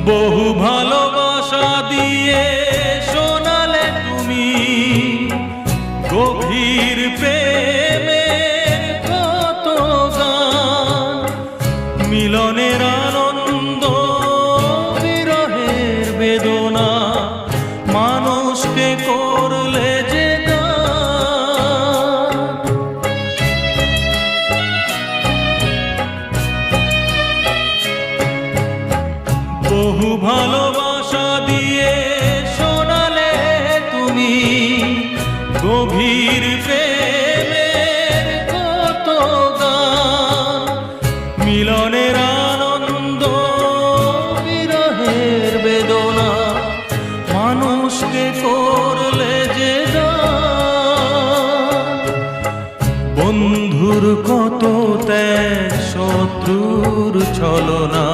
বহু ভালোবাসা দিয়ে শোনালে তুমি গভীর প্রেমের কত গান, মিলনের আনন্দ বিরহের বেদনা, মানুষকে করলে যে গান। বহু ভালোবাসা দিয়ে শোনালে তুমি গভীর প্রেমের কত গান, মিলনের আনন্দ বিরহের বেদনা, মানুষকে করলে যে গান। বন্ধুর কত ত্যাগ, শত্রুর ছলনা,